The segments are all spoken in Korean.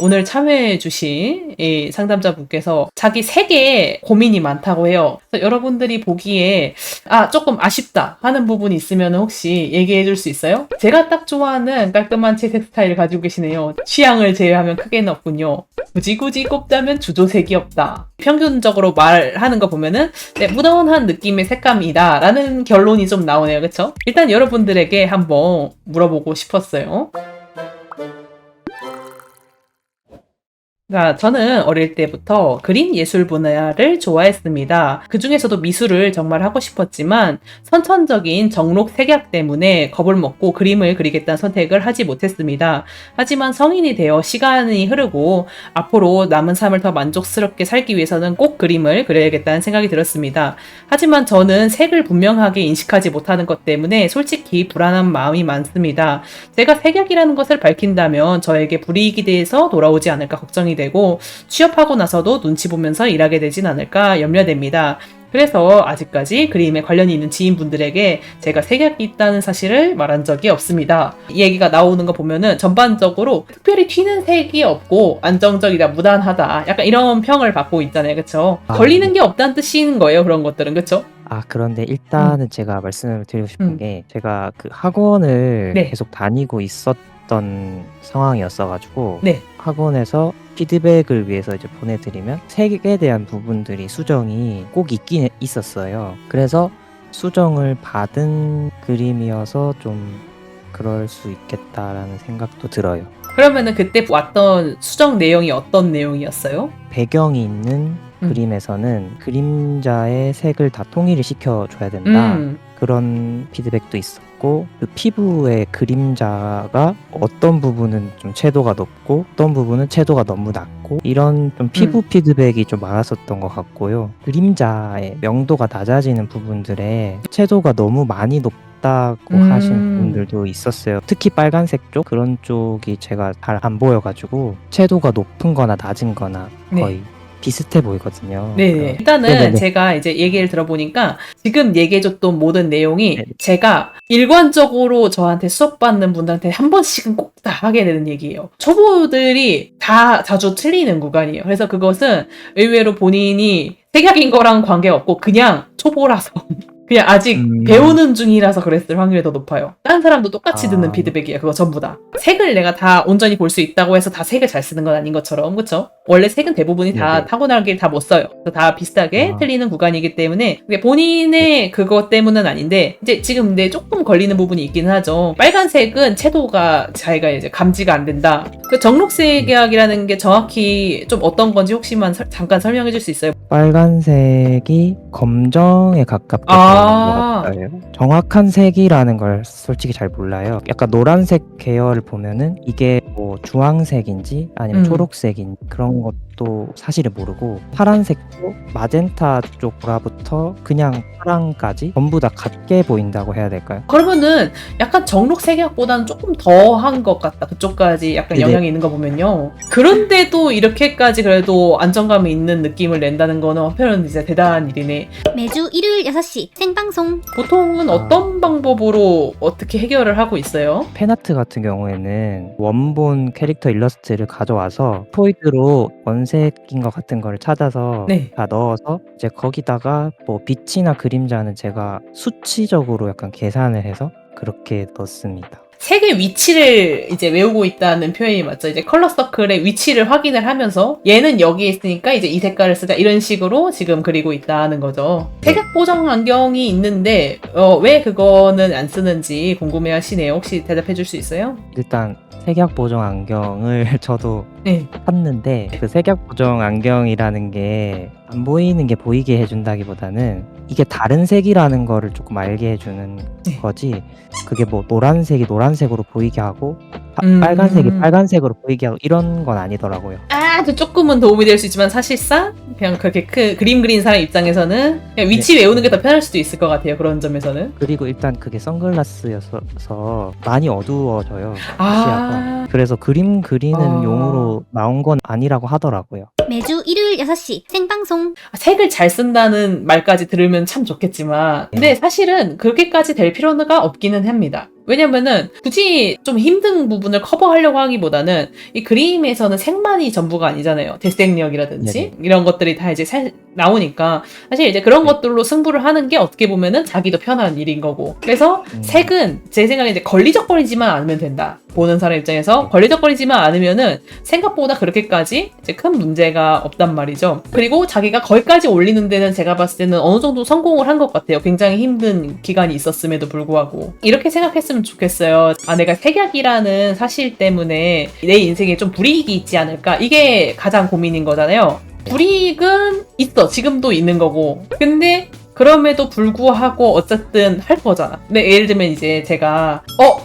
오늘 참여해주신 이 상담자분께서 자기 색에 고민이 많다고 해요. 그래서 여러분들이 보기에 조금 아쉽다 하는 부분이 있으면 혹시 얘기해 줄 수 있어요? 제가 딱 좋아하는 깔끔한 채색 스타일을 가지고 계시네요. 취향을 제외하면 크게는 없군요. 굳이 꼽자면 주조색이 없다. 평균적으로 말하는 거 보면은 무던한 느낌의 색감이다 라는 결론이 좀 나오네요. 그쵸? 일단 여러분들에게 한번 물어보고 싶었어요. 그러니까 저는 어릴 때부터 그림 예술 분야를 좋아했습니다. 그 중에서도 미술을 정말 하고 싶었지만 선천적인 정록 색약 때문에 겁을 먹고 그림을 그리겠다는 선택을 하지 못했습니다. 하지만 성인이 되어 시간이 흐르고 앞으로 남은 삶을 더 만족스럽게 살기 위해서는 꼭 그림을 그려야겠다는 생각이 들었습니다. 하지만 저는 색을 분명하게 인식하지 못하는 것 때문에 솔직히 불안한 마음이 많습니다. 제가 색약이라는 것을 밝힌다면 저에게 불이익이 돼서 돌아오지 않을까 걱정이 되고 취업하고 나서도 눈치 보면서 일하게 되진 않을까 염려됩니다. 그래서 아직까지 그림에 관련이 있는 지인분들에게 제가 색약이 있다는 사실을 말한 적이 없습니다. 이 얘기가 나오는 거 보면은 전반적으로 특별히 튀는 색이 없고 안정적이다, 무난하다 약간 이런 평을 받고 있잖아요. 그쵸? 걸리는 게 없다는 뜻인 거예요. 그런 것들은. 그쵸? 그런데 일단은 제가 말씀을 드리고 싶은 게 제가 그 학원을 네. 계속 다니고 있었던 상황이었어가지고 네. 학원에서 피드백을 위해서 이제 보내드리면 색에 대한 부분들이 수정이 꼭 있긴 있었어요. 그래서 수정을 받은 그림이어서 좀 그럴 수 있겠다라는 생각도 들어요. 그러면은 그때 왔던 수정 내용이 어떤 내용이었어요? 배경이 있는 그림에서는 그림자의 색을 다 통일을 시켜줘야 된다. 그런 피드백도 있었고, 그 피부의 그림자가 어떤 부분은 좀 채도가 높고 어떤 부분은 채도가 너무 낮고 이런 좀 피부 피드백이 좀 많았었던 것 같고요. 그림자의 명도가 낮아지는 부분들에 채도가 너무 많이 높다고 하신 분들도 있었어요. 특히 빨간색 쪽 그런 쪽이 제가 잘 안 보여가지고 채도가 높은 거나 낮은 거나 거의 비슷해 보이거든요. 네. 일단은 네네네. 제가 이제 얘기를 들어보니까 지금 얘기해줬던 모든 내용이 네네. 제가 일관적으로 저한테 수업받는 분들한테 한 번씩은 꼭 다 하게 되는 얘기예요. 초보들이 다 자주 틀리는 구간이에요. 그래서 그것은 의외로 본인이 색약인 거랑 관계없고 그냥 초보라서 그냥 아직 배우는 중이라서 그랬을 확률이 더 높아요. 다른 사람도 똑같이 듣는 피드백이에요. 그거 전부 다. 색을 내가 다 온전히 볼 수 있다고 해서 다 색을 잘 쓰는 건 아닌 것처럼, 그쵸? 원래 색은 대부분이 다 네네. 타고나길 다 못 써요. 다 비슷하게 틀리는 구간이기 때문에 그게 본인의 그것 때문은 아닌데 이제 지금 근데 조금 걸리는 부분이 있긴 하죠. 빨간색은 채도가 자기가 이제 감지가 안 된다. 그 정록색약이라는 게 정확히 좀 어떤 건지 혹시만 잠깐 설명해 줄 수 있어요? 빨간색이 검정에 가깝게 보이는 것 같아요. 정확한 색이라는 걸 솔직히 잘 몰라요. 약간 노란색 계열을 보면은 이게 뭐 주황색인지 아니면 초록색인지 그런 것도 사실은 모르고 파란색도 마젠타 쪽 보라부터 그냥 파랑까지 전부 다 같게 보인다고 해야 될까요? 그러면은 약간 정록색약보다는 조금 더한 것 같다. 그쪽까지 약간 네네. 영향이 있는 거 보면요. 그런데도 이렇게까지 그래도 안정감이 있는 느낌을 낸다는 거는 한편으로는 진짜 대단한 일이네. 매주 일요일 6시 생방송. 보통은 어떤 방법으로 어떻게 해결을 하고 있어요? 팬아트 같은 경우에는 원본 캐릭터 일러스트를 가져와서 토이드로 원색인 것 같은 거를 찾아서 다 넣어서 이제 거기다가 뭐 빛이나 그림자는 제가 수치적으로 약간 계산을 해서 그렇게 넣습니다. 색의 위치를 이제 외우고 있다는 표현이 맞죠? 이제 컬러 서클의 위치를 확인을 하면서 얘는 여기에 있으니까 이제 이 색깔을 쓰자 이런 식으로 지금 그리고 있다는 거죠. 색약 보정 안경이 있는데 왜 그거는 안 쓰는지 궁금해 하시네요. 혹시 대답해 줄 수 있어요? 일단 색약 보정 안경을 저도 샀는데 그 색약 보정 안경이라는 게 안 보이는 게 보이게 해준다기보다는 이게 다른 색이라는 거를 조금 알게 해주는 거지 그게 뭐 노란색이 노란색으로 보이게 하고 빨간색이 빨간색으로 보이게 하고 이런 건 아니더라고요. 아주 조금은 도움이 될 수 있지만 사실상 그냥 그렇게 그림 그린 사람 입장에서는 그냥 위치 외우는 게 더 편할 수도 있을 것 같아요. 그런 점에서는. 그리고 일단 그게 선글라스여서 많이 어두워져요. 시야가. 그래서 그림 그리는 용으로 나온 건 아니라고 하더라고요. 매주 일요일 6시 생방송. 색을 잘 쓴다는 말까지 들으면 참 좋겠지만 근데 사실은 그렇게까지 될 필요가 없기는 합니다. 왜냐면은 굳이 좀 힘든 부분을 커버하려고 하기보다는 이 그림에서는 색만이 전부가 아니잖아요. 대색력이라든지 네네. 이런 것들이 다 이제 나오니까 사실 이제 그런 네. 것들로 승부를 하는 게 어떻게 보면은 자기도 편한 일인 거고. 그래서 색은 제 생각에 이제 걸리적거리지만 않으면 된다. 보는 사람 입장에서 걸리적거리지만 않으면은 생각보다 그렇게까지 이제 큰 문제가 없단 말이죠. 그리고 자기가 거기까지 올리는 데는 제가 봤을 때는 어느 정도 성공을 한 것 같아요. 굉장히 힘든 기간이 있었음에도 불구하고. 이렇게 생각했으면 좋겠어요. 아, 내가 색약이라는 사실 때문에 내 인생에 좀 불이익이 있지 않을까? 이게 가장 고민인 거잖아요. 불이익은 있어. 지금도 있는 거고. 근데 그럼에도 불구하고 어쨌든 할 거잖아. 근데 예를 들면 이제 제가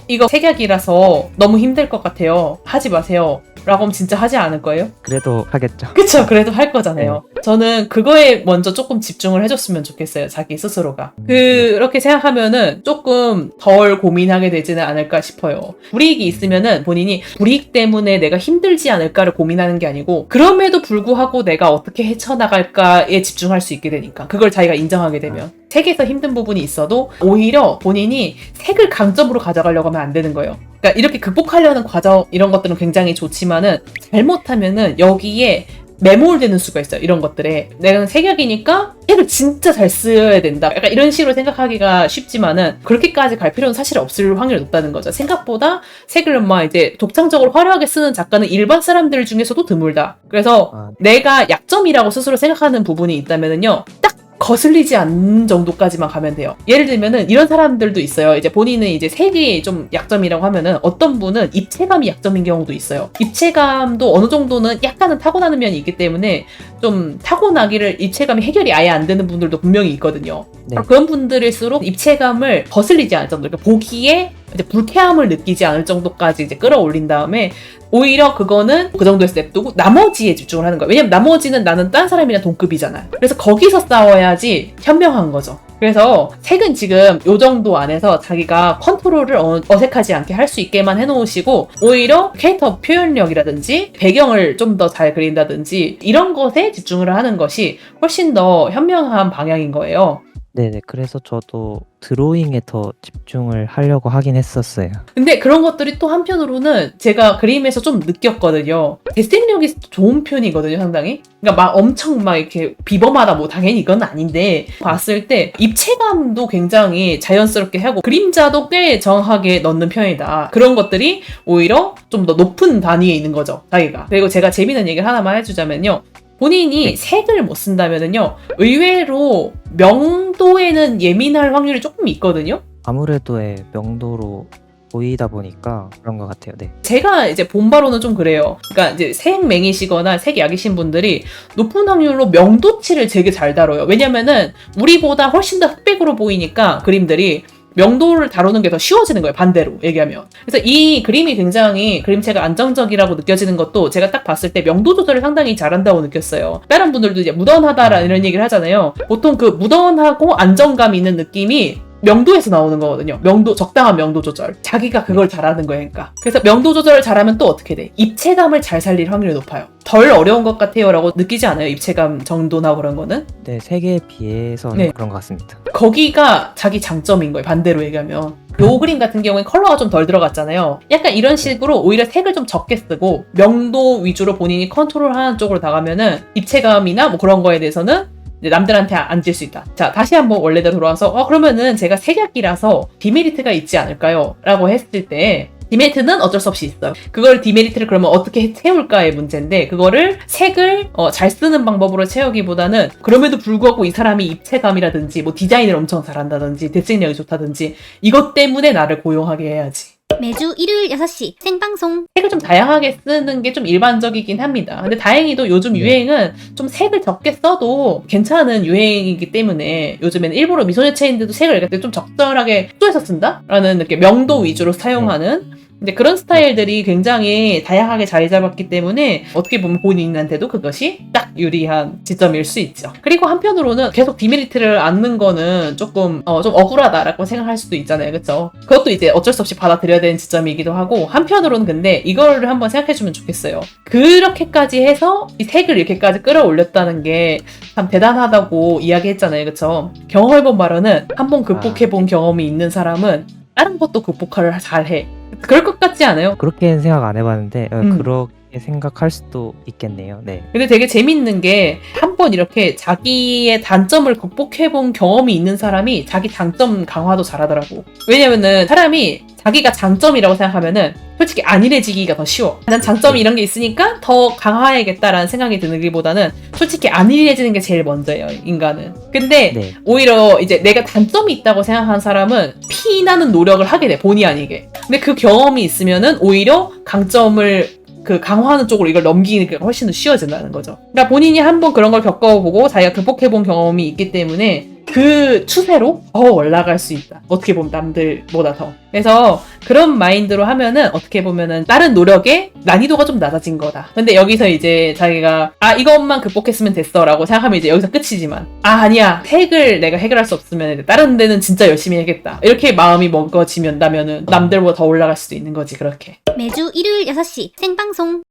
이거 색약이라서 너무 힘들 것 같아요. 하지 마세요. 라고 하면 진짜 하지 않을 거예요? 그래도 하겠죠. 그쵸. 그래도 할 거잖아요. 저는 그거에 먼저 조금 집중을 해줬으면 좋겠어요. 자기 스스로가. 그렇게 생각하면은 조금 덜 고민하게 되지는 않을까 싶어요. 불이익이 있으면은 본인이 불이익 때문에 내가 힘들지 않을까를 고민하는 게 아니고 그럼에도 불구하고 내가 어떻게 헤쳐나갈까에 집중할 수 있게 되니까. 그걸 자기가 인정하게 되면. 색에서 힘든 부분이 있어도 오히려 본인이 색을 강점으로 가져가려고 하면 안 되는 거예요. 그러니까 이렇게 극복하려는 과정 이런 것들은 굉장히 좋지만은 잘못하면은 여기에 매몰되는 수가 있어요. 이런 것들에 내가 색약이니까 색을 진짜 잘 써야 된다. 약간 이런 식으로 생각하기가 쉽지만은 그렇게까지 갈 필요는 사실 없을 확률이 높다는 거죠. 생각보다 색을 막 이제 독창적으로 화려하게 쓰는 작가는 일반 사람들 중에서도 드물다. 그래서 내가 약점이라고 스스로 생각하는 부분이 있다면은요. 딱 거슬리지 않는 정도까지만 가면 돼요. 예를 들면은 이런 사람들도 있어요. 이제 본인은 이제 색이 좀 약점이라고 하면은 어떤 분은 입체감이 약점인 경우도 있어요. 입체감도 어느 정도는 약간은 타고나는 면이 있기 때문에 좀 타고나기를 입체감이 해결이 아예 안 되는 분들도 분명히 있거든요. 네. 그런 분들일수록 입체감을 거슬리지 않을 정도, 그러니까 보기에 이제 불쾌함을 느끼지 않을 정도까지 이제 끌어올린 다음에 오히려 그거는 그 정도에서 냅두고 나머지에 집중을 하는 거예요. 왜냐면 나머지는 나는 딴 사람이랑 동급이잖아요. 그래서 거기서 싸워야지 현명한 거죠. 그래서 색은 지금 요 정도 안에서 자기가 컨트롤을 어색하지 않게 할 수 있게만 해놓으시고 오히려 캐릭터 표현력이라든지 배경을 좀 더 잘 그린다든지 이런 것에 집중을 하는 것이 훨씬 더 현명한 방향인 거예요. 네네. 그래서 저도 드로잉에 더 집중을 하려고 하긴 했었어요. 근데 그런 것들이 또 한편으로는 제가 그림에서 좀 느꼈거든요. 대생력이 좋은 편이거든요, 상당히. 그러니까 막 엄청 막 이렇게 비범하다 뭐 당연히 이건 아닌데 봤을 때 입체감도 굉장히 자연스럽게 하고 그림자도 꽤 정확하게 넣는 편이다. 그런 것들이 오히려 좀 더 높은 단위에 있는 거죠, 자기가. 그리고 제가 재미있는 얘기를 하나만 해주자면요. 본인이 색을 못 쓴다면은요, 의외로 명도에는 예민할 확률이 조금 있거든요? 아무래도 명도로 보이다 보니까 그런 것 같아요. 네. 제가 이제 본 바로는 좀 그래요. 그러니까 이제 색맹이시거나 색약이신 분들이 높은 확률로 명도치를 되게 잘 다뤄요. 왜냐면은 우리보다 훨씬 더 흑백으로 보이니까 그림들이 명도를 다루는 게 더 쉬워지는 거예요. 반대로 얘기하면. 그래서 이 그림이 굉장히 그림체가 안정적이라고 느껴지는 것도 제가 딱 봤을 때 명도 조절을 상당히 잘한다고 느꼈어요. 다른 분들도 이제 무던하다라는 이런 얘기를 하잖아요. 보통 그 무던하고 안정감 있는 느낌이 명도에서 나오는 거거든요. 적당한 명도 조절. 자기가 그걸 잘하는 거예요, 그러니까. 그래서 명도 조절을 잘하면 또 어떻게 돼? 입체감을 잘 살릴 확률이 높아요. 덜 어려운 것 같아요 라고 느끼지 않아요? 입체감 정도나 그런 거는? 네, 색에 비해서는 네. 그런 것 같습니다. 거기가 자기 장점인 거예요. 반대로 얘기하면. 요 그림 같은 경우엔 컬러가 좀 덜 들어갔잖아요. 약간 이런 식으로 오히려 색을 좀 적게 쓰고 명도 위주로 본인이 컨트롤하는 쪽으로 나가면은 입체감이나 뭐 그런 거에 대해서는 남들한테 안 질 수 있다. 자, 다시 한번 원래대로 돌아와서 그러면은 제가 색약이라서 디메리트가 있지 않을까요? 라고 했을 때 디메리트는 어쩔 수 없이 있어요. 그걸 디메리트를 그러면 어떻게 채울까의 문제인데 그거를 색을 잘 쓰는 방법으로 채우기보다는 그럼에도 불구하고 이 사람이 입체감이라든지 뭐 디자인을 엄청 잘한다든지 대책력이 좋다든지 이것 때문에 나를 고용하게 해야지. 매주 일요일 6시 생방송. 색을 좀 다양하게 쓰는 게 좀 일반적이긴 합니다. 근데 다행히도 요즘 유행은 좀 색을 적게 써도 괜찮은 유행이기 때문에 요즘에는 일부러 미소녀체인들도 색을 이렇게 좀 적절하게 흡조해서 쓴다라는 이렇게 명도 위주로 사용하는 근데 그런 스타일들이 굉장히 다양하게 자리 잡았기 때문에 어떻게 보면 본인한테도 그것이 딱 유리한 지점일 수 있죠. 그리고 한편으로는 계속 디메리트를 안는 거는 조금 좀 억울하다라고 생각할 수도 있잖아요. 그렇죠? 그것도 이제 어쩔 수 없이 받아들여야 되는 지점이기도 하고 한편으로는 근데 이거를 한번 생각해주면 좋겠어요. 그렇게까지 해서 이 색을 이렇게까지 끌어올렸다는 게 참 대단하다고 이야기했잖아요. 그렇죠? 경험해본 바로는 한번 극복해본 경험이 있는 사람은 다른 것도 극복을 잘해. 그럴 것 같지 않아요? 그렇게는 생각 안 해봤는데 음. 그렇게 생각할 수도 있겠네요. 네. 근데 되게 재밌는 게 한 번 이렇게 자기의 단점을 극복해본 경험이 있는 사람이 자기 장점 강화도 잘하더라고. 왜냐면은 사람이 자기가 장점이라고 생각하면은 솔직히 안일해지기가 더 쉬워. 난 장점이 이런 게 있으니까 더 강화해야겠다라는 생각이 드는기보다는 솔직히 안일해지는 게 제일 먼저예요, 인간은. 근데 네. 오히려 이제 내가 단점이 있다고 생각하는 사람은 피나는 노력을 하게 돼, 본의 아니게. 근데 그 경험이 있으면은 오히려 강점을 강화하는 쪽으로 이걸 넘기는 게 훨씬 더 쉬워진다는 거죠. 그러니까 본인이 한번 그런 걸 겪어보고 자기가 극복해본 경험이 있기 때문에 그 추세로 더 올라갈 수 있다. 어떻게 보면 남들보다 더. 그래서 그런 마인드로 하면은 어떻게 보면은 다른 노력의 난이도가 좀 낮아진 거다. 근데 여기서 이제 자기가 이것만 극복했으면 됐어 라고 생각하면 이제 여기서 끝이지만 아니야. 핵을 내가 해결할 수 없으면 다른 데는 진짜 열심히 해야겠다. 이렇게 마음이 먹어지면다면은 남들보다 더 올라갈 수도 있는 거지 그렇게. 매주 일요일 6시 생방송.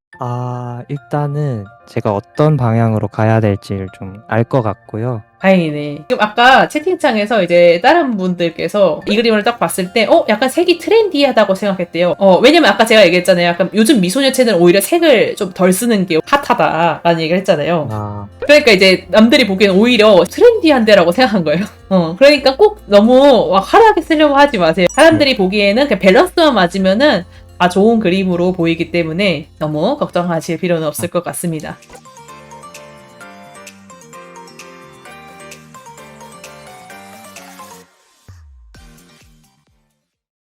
일단은 제가 어떤 방향으로 가야 될지를 좀 알 것 같고요. 다행이네. 지금 아까 채팅창에서 이제 다른 분들께서 이 그림을 딱 봤을 때 약간 색이 트렌디하다고 생각했대요. 왜냐면 아까 제가 얘기했잖아요. 약간 요즘 미소녀체는 오히려 색을 좀 덜 쓰는 게 핫하다라는 얘기를 했잖아요. 그러니까 이제 남들이 보기엔 오히려 트렌디한데라고 생각한 거예요. 그러니까 꼭 너무 화려하게 쓰려고 하지 마세요. 사람들이 보기에는 그냥 밸런스만 맞으면은 좋은 그림으로 보이기 때문에 너무 걱정하실 필요는 없을 것 같습니다.